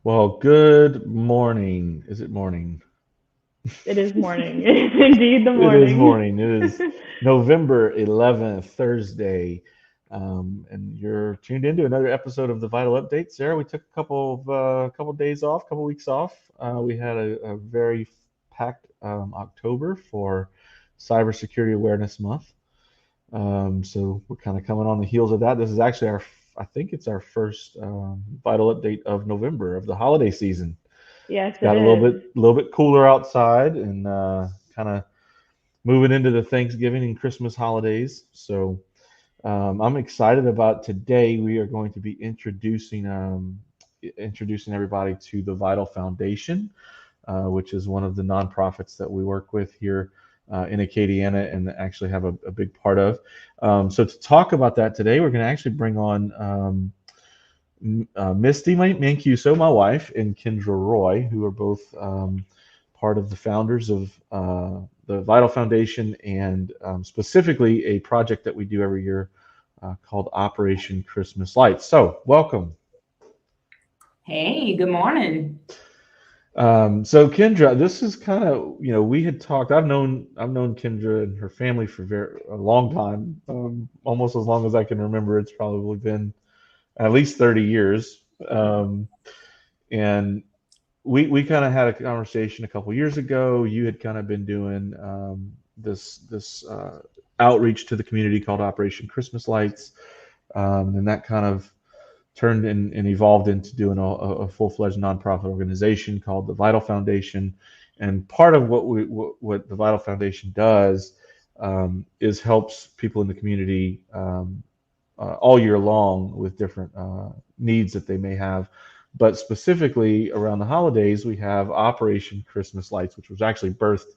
Well, good morning. Is it morning? It is morning. It is indeed the It is morning. morning. It is November 11th, Thursday. And you're tuned into another episode of the Vital Update. Sarah, we took a couple days off, couple weeks off. We had a very packed October for Cybersecurity Awareness Month. So we're kind of coming on the heels of that. This is actually I think it's our first Vital Update of November of the holiday season. Yes, It's it got is. a little bit cooler outside, and kind of moving into the Thanksgiving and Christmas holidays. So I'm excited about today. We are going to be introducing everybody to the Vital Foundation, which is one of the nonprofits that we work with here in Acadiana and actually have a big part of. So to talk about that today, we're going to actually bring on Misty Mancuso, my wife, and Kindra Roy, who are both part of the founders of the Vital Foundation and specifically a project that we do every year called Operation Christmas Lights. So, welcome. Hey, good morning. So Kendra, this is kind of, we had talked. I've known Kendra and her family for a long time, almost as long as I can remember. It's probably been at least 30 years. And we kind of had a conversation a couple years ago. You had kind of been doing this outreach to the community called Operation Christmas Lights, and that kind of turned and evolved into doing a full-fledged nonprofit organization called the Vital Foundation. And part of what the Vital Foundation does is helps people in the community all year long with different needs that they may have. But specifically around the holidays, we have Operation Christmas Lights, which was actually birthed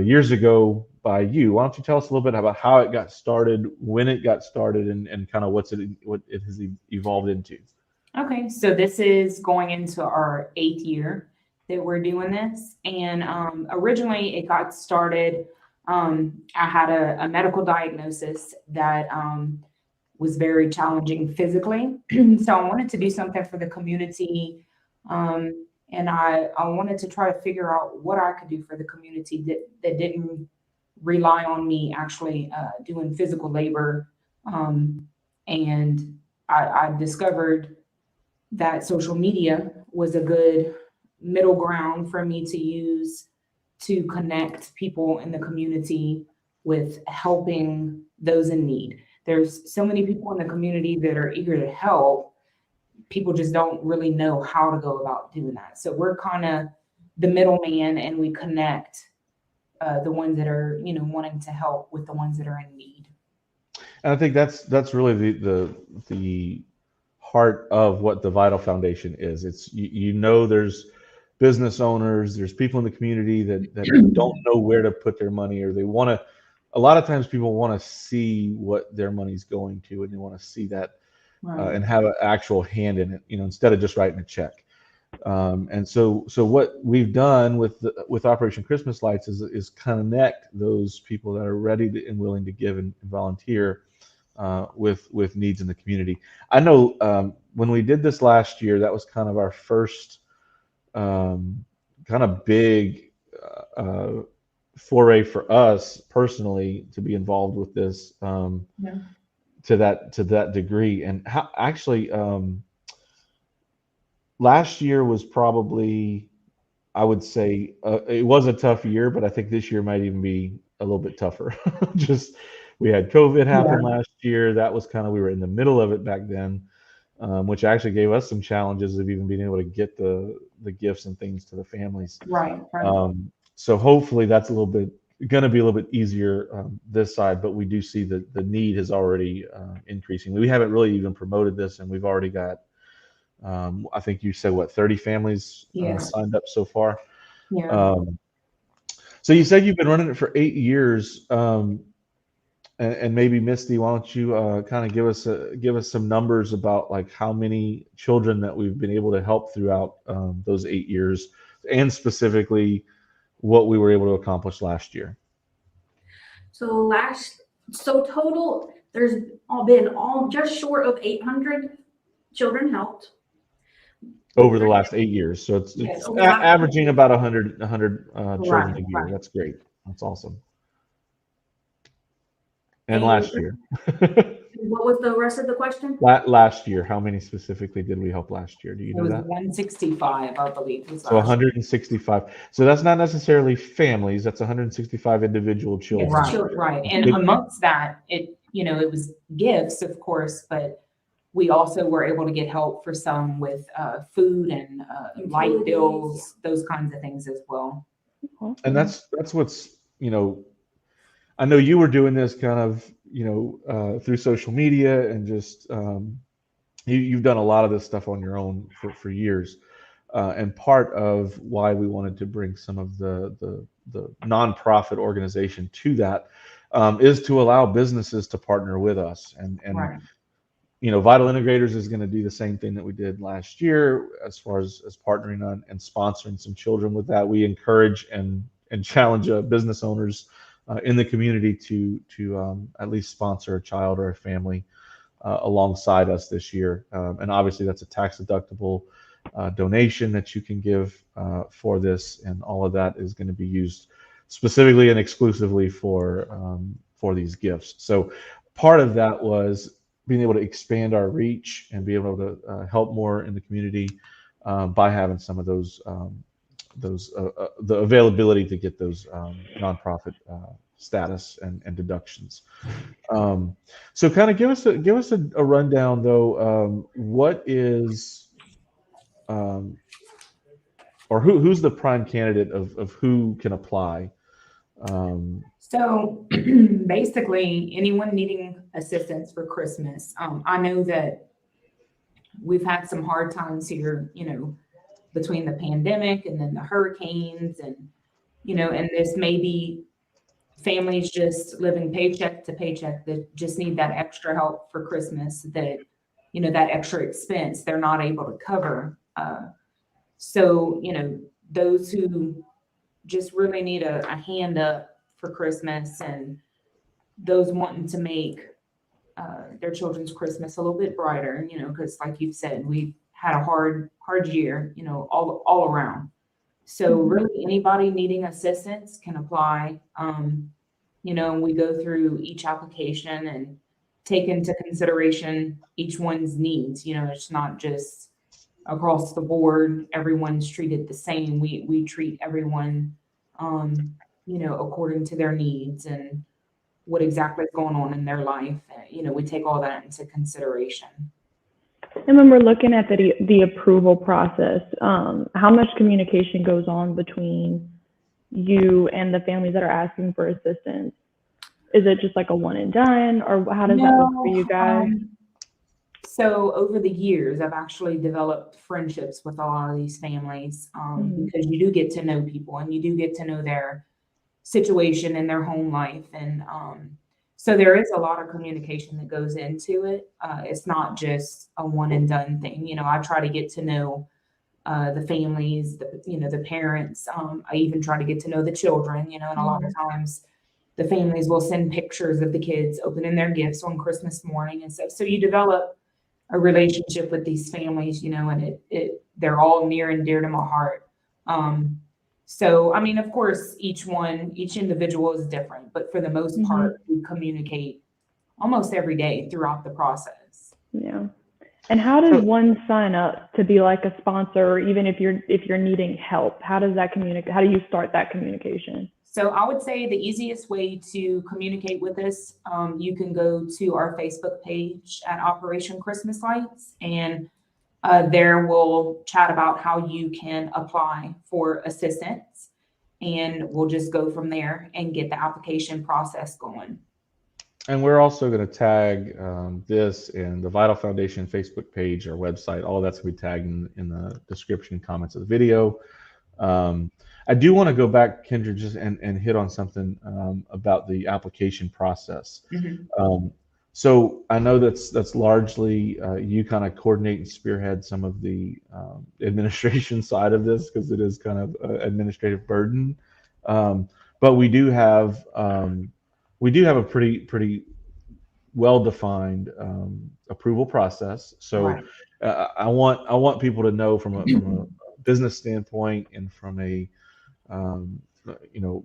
years ago by you. Why don't you tell us a little bit about how it got started, when it got started, and kind of what it has evolved into? Okay, so this is going into our 8th year that we're doing this. And originally it got started. I had a medical diagnosis that was very challenging physically. So I wanted to do something for the community. And I wanted to try to figure out what I could do for the community that didn't rely on me actually doing physical labor. And I discovered that social media was a good middle ground for me to use to connect people in the community with helping those in need. There's so many people in the community that are eager to help. People just don't really know how to go about doing that. So we're kind of the middleman, and we connect the ones that are, wanting to help with the ones that are in need. And I think that's really the heart of what the Vital Foundation is. It's there's business owners, there's people in the community that don't know where to put their money, or they want to. A lot of times, people want to see what their money's going to, and they want to see that Right. and have an actual hand in it, instead of just writing a check. And so what we've done with Operation Christmas Lights is connect those people that are ready and willing to give and volunteer with needs in the community. I know when we did this last year, that was kind of our first kind of big uh, foray for us personally to be involved with this Yeah. to that degree. And actually, last year was probably, I would say, it was a tough year, but I think this year might even be a little bit tougher. Just we had COVID happen Yeah. last year. That was kind of, we were in the middle of it back then, which actually gave us some challenges of even being able to get the gifts and things to the families. Right. Right. So hopefully that's a little bit going to be a little bit easier this side, but we do see that the need is already increasing. We haven't really even promoted this, and we've already got, I think you said, what, 30 families Yes. signed up so far. Yeah. Um, so you said you've been running it for 8 years, and maybe Misty, why don't you kind of give us some numbers about like how many children that we've been able to help throughout those 8 years, and specifically what we were able to accomplish last year. So total, there's all been all just short of 800 children helped. over the last 8 years. So it's, Yes, it's over the last- averaging about 100 children Right, a year. right. That's great. That's awesome. And And- last year, What was the rest of the question? last year, how many specifically did we help last year? Do you It know was that? 165, I believe. Was So last year. 165. So that's not necessarily families. That's 165 individual children. Right, Children. right. And It- amongst that, it was gifts, of course, but we also were able to get help for some with food and light Utilities, bills, those kinds of things as well. And that's what's, I know you were doing this kind of, through social media and just, you've done a lot of this stuff on your own for years. And part of why we wanted to bring some of the nonprofit organization to that is to allow businesses to partner with us. And Right. Vital Integrators is going to do the same thing that we did last year as far as partnering on and sponsoring some children with that. We encourage and challenge business owners in the community to at least sponsor a child or a family alongside us this year. And obviously that's a tax deductible donation that you can give for this, and all of that is going to be used specifically and exclusively for these gifts. So part of that was being able to expand our reach and be able to help more in the community by having some of those the availability to get those nonprofit status and deductions. So kind of give us a rundown though. What is or who's the prime candidate of who can apply? So basically, anyone needing assistance for Christmas. I know that we've had some hard times here, between the pandemic and then the hurricanes and, and this may be families just living paycheck to paycheck that just need that extra help for Christmas, that, that extra expense they're not able to cover. So, those who just really need a hand up for Christmas, and those wanting to make their children's Christmas a little bit brighter, because like you've said, we've had a hard year, all around. So really anybody needing assistance can apply. We go through each application and take into consideration each one's needs. It's not just across the board, everyone's treated the same. We treat everyone, according to their needs and what exactly is going on in their life. We take all that into consideration. And when we're looking at the approval process, how much communication goes on between you and the families that are asking for assistance? Is it just like a one and done, or how does that work for you guys? So over the years, I've actually developed friendships with a lot of these families because you do get to know people and you do get to know their situation in their home life. And so there is a lot of communication that goes into it. It's not just a one and done thing. I try to get to know the families, the parents. I even try to get to know the children, and a lot of times the families will send pictures of the kids opening their gifts on Christmas morning and stuff. So you develop a relationship with these families, and they're all near and dear to my heart. So, I mean, of course, each individual is different, but for the most part, we communicate almost every day throughout the process. Yeah. And how does one sign up to be like a sponsor, or even if you're needing help? How does that communicate? How do you start that communication? So I would say the easiest way to communicate with us, you can go to our Facebook page at Operation Christmas Lights, and there we'll chat about how you can apply for assistance, and we'll just go from there and get the application process going. And we're also going to tag this in the Vital Foundation Facebook page, our website. All of that's going to be tagged in the description and comments of the video. I do want to go back, Kindra, just and hit on something about the application process. So I know that's largely you kind of coordinate and spearhead some of the administration side of this, because it is kind of an administrative burden. But we do have a pretty well-defined approval process. So Right. I want people to know from a business standpoint and from a you know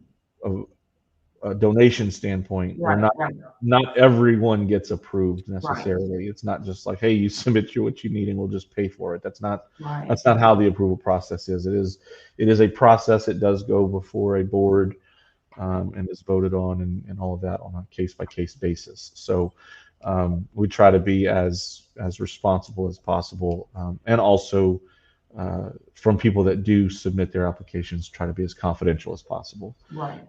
a donation standpoint, we're Right. Right. not everyone gets approved Right. necessarily. It's not just like, hey, you submit what you need and we'll just pay for it. That's not Right. how the approval process is. It is a process. It does go before a board and is voted on and all of that on a case by case basis. So we try to be as responsible as possible, and also from people that do submit their applications, try to be as confidential as possible. Right.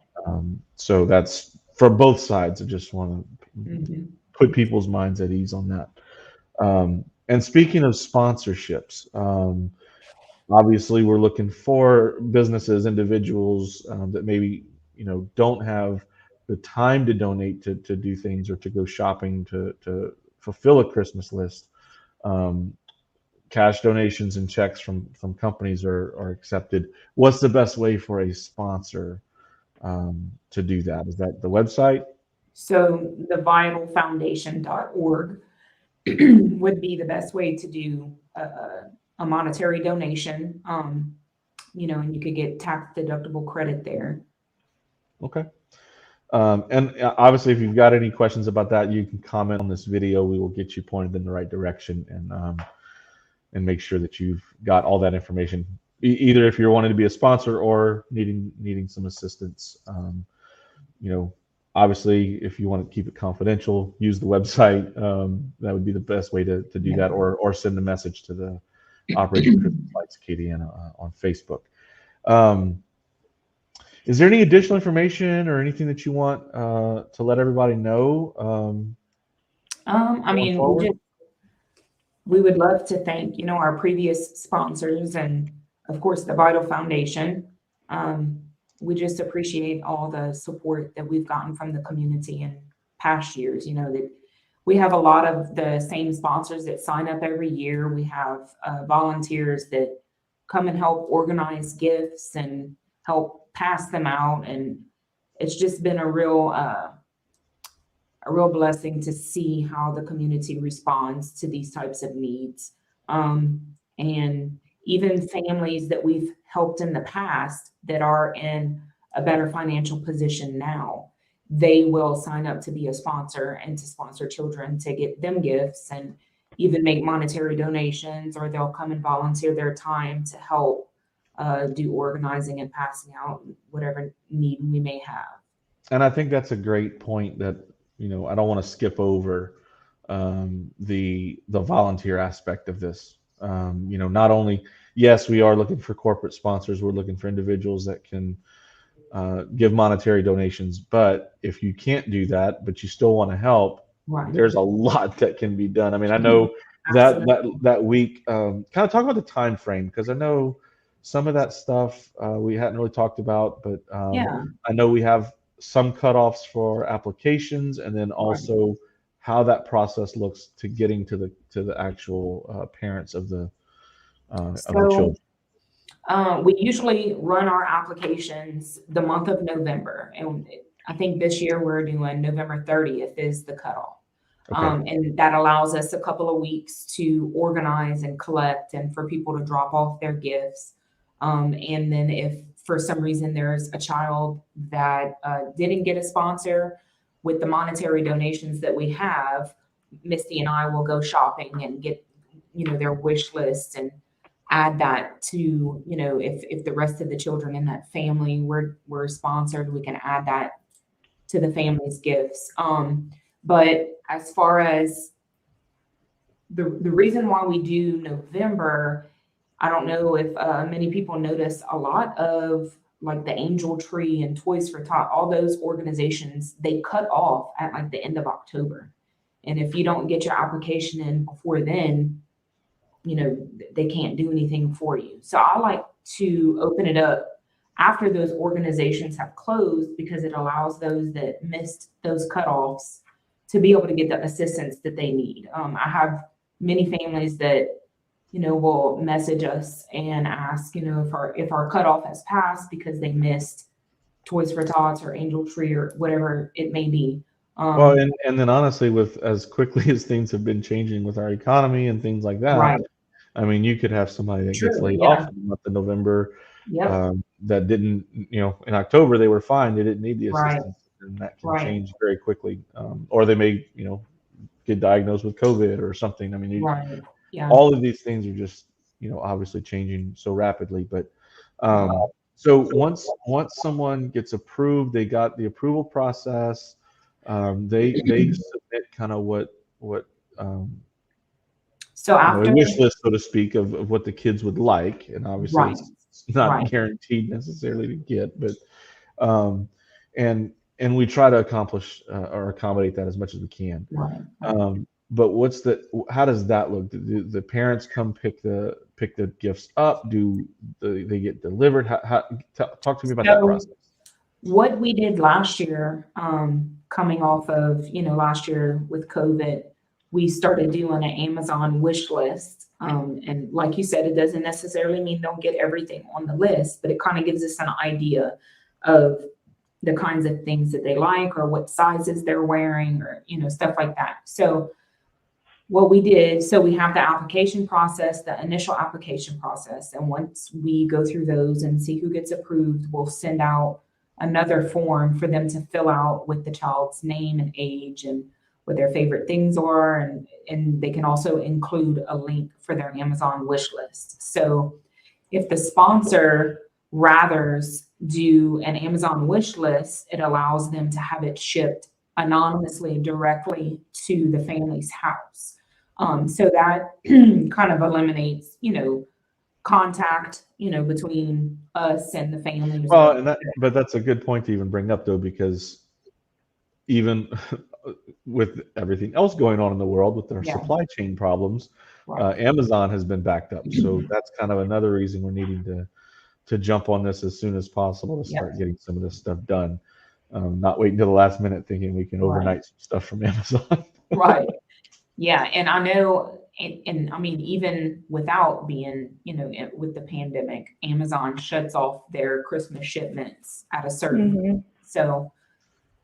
So that's for both sides. I just want to Mm-hmm. put people's minds at ease on that. And speaking of sponsorships, obviously we're looking for businesses, individuals that maybe don't have the time to donate to do things or to go shopping to fulfill a Christmas list. Cash donations and checks from companies are accepted. What's the best way for a sponsor to do that? Is that the website? So the vitalfoundation.org would be the best way to do a monetary donation. And you could get tax deductible credit there. Okay. And obviously, if you've got any questions about that, you can comment on this video. We will get you pointed in the right direction and make sure that you've got all that information. Either if you're wanting to be a sponsor or needing some assistance. Obviously, if you want to keep it confidential, use the website. That would be the best way to do that, or send a message to the Operation Christmas Lights Acadiana on Facebook. Is there any additional information or anything that you want to let everybody know? We would love to thank, our previous sponsors and of course the Vital Foundation. We just appreciate all the support that we've gotten from the community in past years. That we have a lot of the same sponsors that sign up every year. We have volunteers that come and help organize gifts and help pass them out. And it's just been a real blessing to see how the community responds to these types of needs. And even families that we've helped in the past that are in a better financial position now, they will sign up to be a sponsor and to sponsor children to get them gifts and even make monetary donations, or they'll come and volunteer their time to help do organizing and passing out whatever need we may have. And I think that's a great point that, I don't want to skip over the volunteer aspect of this. Not only, yes, we are looking for corporate sponsors, we're looking for individuals that can give monetary donations. But if you can't do that, but you still want to help, Right. There's a lot that can be done. I mean, I know that week, kind of talk about the time frame, because I know some of that stuff we hadn't really talked about, but I know we have some cutoffs for applications, and then also how that process looks to getting to the actual parents of the children. We usually run our applications the month of November, and I think this year we're doing November 30th is the cutoff. Okay. And that allows us a couple of weeks to organize and collect and for people to drop off their gifts. And then if for some reason there's a child that didn't get a sponsor, with the monetary donations that we have, Misty and I will go shopping and get, their wish list and add that to, if the rest of the children in that family were sponsored, we can add that to the family's gifts. But as far as the reason why we do November, I don't know if many people notice a lot of like the Angel Tree and Toys for Tot, all those organizations, they cut off at like the end of October. And if you don't get your application in before then, they can't do anything for you. So I like to open it up after those organizations have closed, because it allows those that missed those cutoffs to be able to get the assistance that they need. I have many families that, will message us and ask, if our cutoff has passed because they missed Toys for Tots or Angel Tree or whatever it may be. Well, and then honestly, with as quickly as things have been changing with our economy and things like that, Right. I mean, you could have somebody that gets True. laid Yeah. off in the month of November, Yep. that didn't, in October they were fine, they didn't need the Right. assistance, and that can Right. change very quickly. Or they may, get diagnosed with COVID or something. I mean, Right. Yeah. all of these things are just, obviously changing so rapidly. But Right. so once someone gets approved, they got the approval process. They submit kind of what um, So a after, wish list, so to speak, of what the kids would like, and obviously right. it's not Right. guaranteed necessarily to get, but um, and we try to accomplish or accommodate that as much as we can. Right. But how does that look? Do the parents come pick the gifts up? Do they get delivered? Talk to me about that So process. what we did last year, coming off of, last year with COVID, we started doing an Amazon wish list. And like you said, it doesn't necessarily mean they'll get everything on the list, but it kind of gives us an idea of the kinds of things that they like or what sizes they're wearing or, stuff like that. So what we did, so we have the application process, the initial application process. And once we go through those and see who gets approved, we'll send out another form for them to fill out with the child's name and age and what their favorite things are. And they can also include a link for their Amazon wish list. So if the sponsor rathers do an Amazon wish list, it allows them to have it shipped anonymously directly to the family's house. So that kind of eliminates, contact, between us and the families. Well, but that's a good point to even bring up, though, because even with everything else going on in the world with our Yeah. supply chain problems, Right. Amazon has been backed up. So that's kind of another reason we're needing to jump on this as soon as possible to start getting some of this stuff done. Not wait until the last minute thinking we can overnight some stuff from Amazon. Right. Yeah. And I know, and I mean, even without being, with the pandemic, Amazon shuts off their Christmas shipments at a certain, so,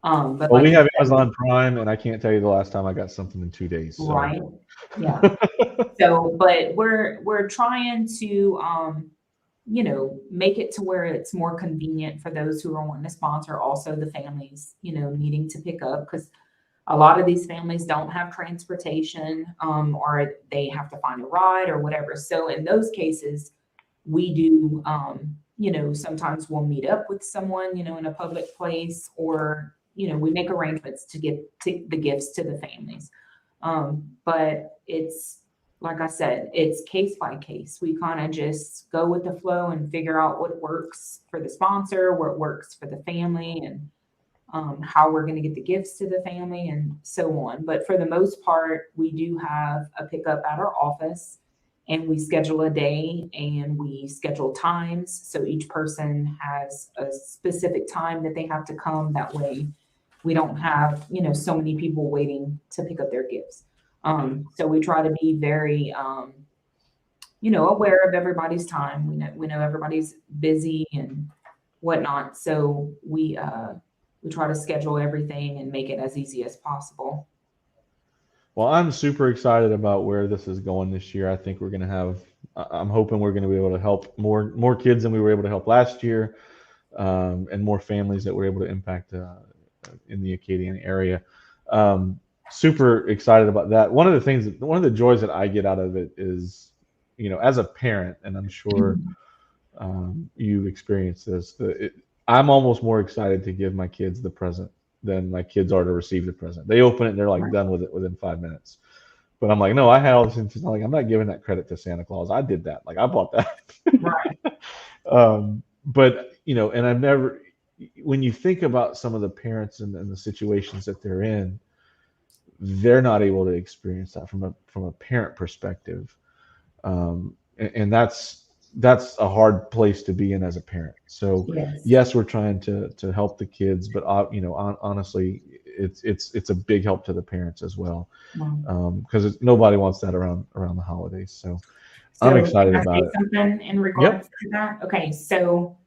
but Well, like we you have said, Amazon Prime, and I can't tell you the last time I got something in 2 days. So. right. Yeah. So, but we're trying to, make it to where it's more convenient for those who are wanting to sponsor, also the families, needing to pick up, because a lot of these families don't have transportation, or they have to find a ride or whatever. So in those cases, we do, sometimes we'll meet up with someone, in a public place, or, we make arrangements to get the gifts to the families. But it's, like I said, it's case by case. We kind of just go with the flow and figure out what works for the sponsor, what works for the family, and how we're going to get the gifts to the family and so on. But for the most part, we do have a pickup at our office, and we schedule a day and we schedule times. So each person has a specific time that they have to come. That way we don't have, so many people waiting to pick up their gifts. So we try to be very, aware of everybody's time. We know everybody's busy and whatnot. So we try to schedule everything and make it as easy as possible. Well, I'm super excited about where this is going this year. I think we're going to have. I'm hoping we're going to be able to help more kids than we were able to help last year, and more families that we're able to impact in the Acadian area. Super excited about that. One of the joys that I get out of it is, as a parent, and I'm sure you've experienced this. I'm almost more excited to give my kids the present than my kids are to receive the present. They open it and they're like done with it within 5 minutes. But I'm like, no, I had all this information. Like, I'm not giving that credit to Santa Claus. I did that. Like, I bought that. Right. But and I've never. When you think about some of the parents and the situations that they're in, they're not able to experience that from a parent perspective, and that's a hard place to be in as a parent. So yes, we're trying to help the kids, but honestly, it's a big help to the parents as well, because nobody wants that around the holidays. So I'm excited can I about say it. something in regards to that? Okay, so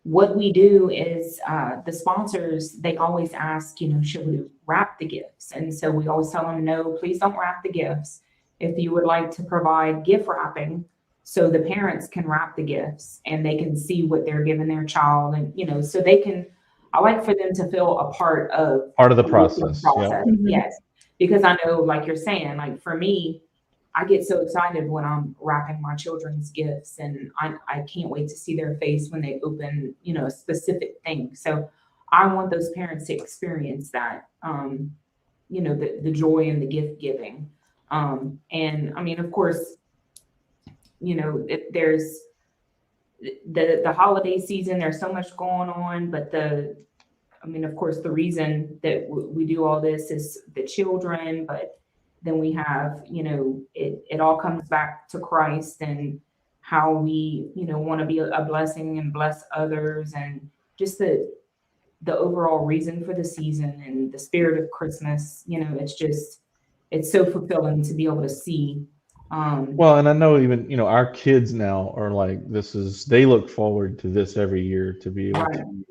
what we do is the sponsors, they always ask, should we wrap the gifts? And so we always tell them, no, please don't wrap the gifts. If you would like to provide gift wrapping so the parents can wrap the gifts and they can see what they're giving their child, and so they can, I like for them to feel a part of the process. Yeah. Yes, because I know, like you're saying, like for me, I get so excited when I'm wrapping my children's gifts, and I can't wait to see their face when they open, a specific thing. So I want those parents to experience that, the joy and the gift giving. And I mean, of course, there's the holiday season, there's so much going on, but of course, the reason that we do all this is the children, but then we have, it all comes back to Christ and how we, want to be a blessing and bless others, and just the overall reason for the season and the spirit of Christmas. It's so fulfilling to be able to see. Well, and I know even, our kids now are like, they look forward to this every year, to be able Right. to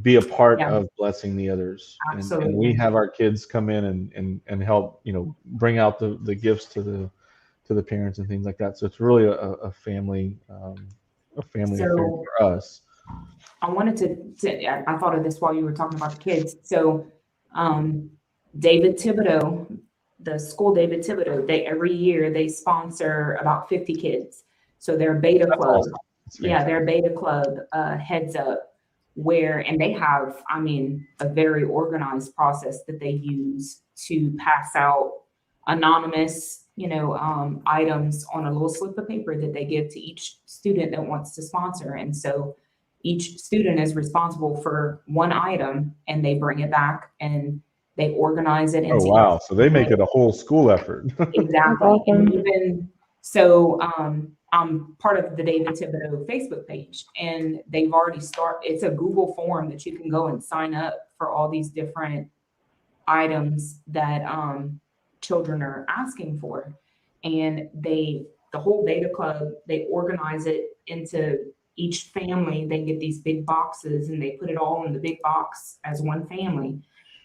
be a part Yeah. of blessing the others. And we Absolutely. have our kids come in and help, bring out the gifts to the parents and things like that. So it's really a family affair So for us. I wanted I thought of this while you were talking about the kids. So, David Thibodeau, the school David Thibodeau, every year they sponsor about 50 kids. So their beta That's club, awesome. their beta club heads up and they have, a very organized process that they use to pass out anonymous, items on a little slip of paper that they give to each student that wants to sponsor. And so each student is responsible for one item, and they bring it back and they organize it into. Oh, wow. So they make it a whole school effort. Exactly. Awesome. And even so, I'm part of the David Thibodeau Facebook page, and they've already it's a Google form that you can go and sign up for all these different items that children are asking for. And the whole beta club, they organize it into each family. They get these big boxes and they put it all in the big box as one family.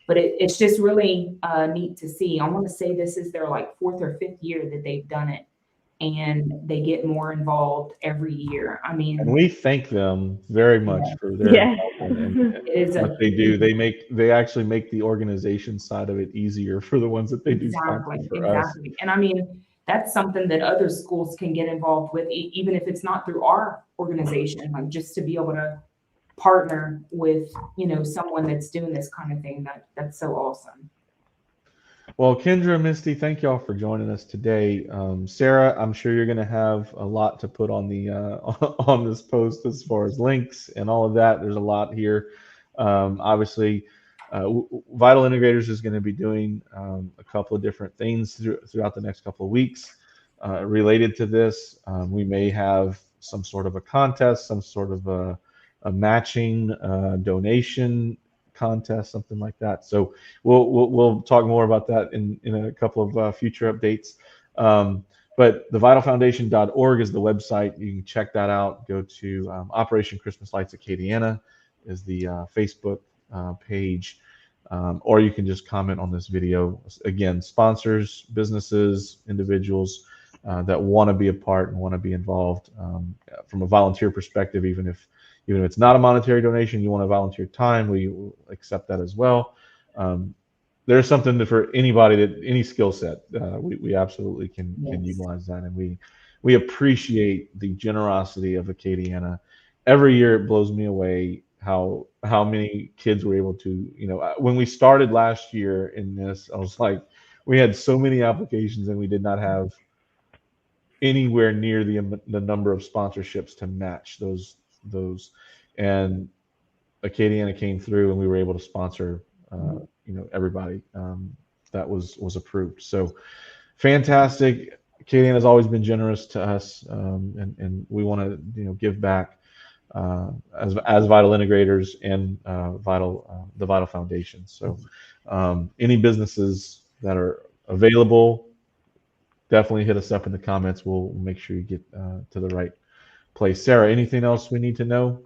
But it's just really neat to see. I want to say this is their like 4th or 5th year that they've done it, and they get more involved every year. And we thank them very much for their involvement and what they do. They actually make the organization side of it easier for the ones that they do sponsor for us. And that's something that other schools can get involved with, even if it's not through our organization, like just to be able to partner with, someone that's doing this kind of thing. That's so awesome. Well, Kindra, Misty, thank y'all for joining us today. Sarah, I'm sure you're going to have a lot to put on the on this post as far as links and all of that. There's a lot here. Obviously, Vital Integrators is going to be doing a couple of different things throughout the next couple of weeks related to this. We may have some sort of a contest, some sort of a matching donation contest, something like that. So we'll talk more about that in a couple of future updates. But the vitalfoundation.org is the website. You can check that out. Go to Operation Christmas Lights Acadiana is the Facebook page, or you can just comment on this video. Again, sponsors, businesses, individuals that want to be a part and want to be involved from a volunteer perspective, even if it's not a monetary donation, you want to volunteer time, we accept that as well. There's something for anybody that any skill set. We absolutely can utilize that, and we appreciate the generosity of Acadiana. Every year it blows me away how many kids were able to, when we started last year in this, I was like, we had so many applications and we did not have anywhere near the number of sponsorships to match those, and Acadiana came through and we were able to sponsor everybody that was approved. So fantastic. Acadiana has always been generous to us, and we want to give back as Vital Integrators and the Vital Foundation. So any businesses that are available, definitely hit us up in the comments. We'll make sure you get to the right place. Sarah, anything else we need to know?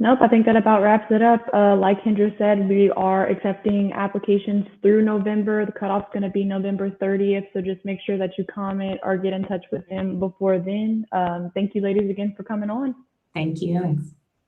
Nope, I think that about wraps it up. Like Kindra said, we are accepting applications through November. The cutoff's going to be November 30th, so just make sure that you comment or get in touch with them before then. Thank you, ladies, again for coming on. Thank you.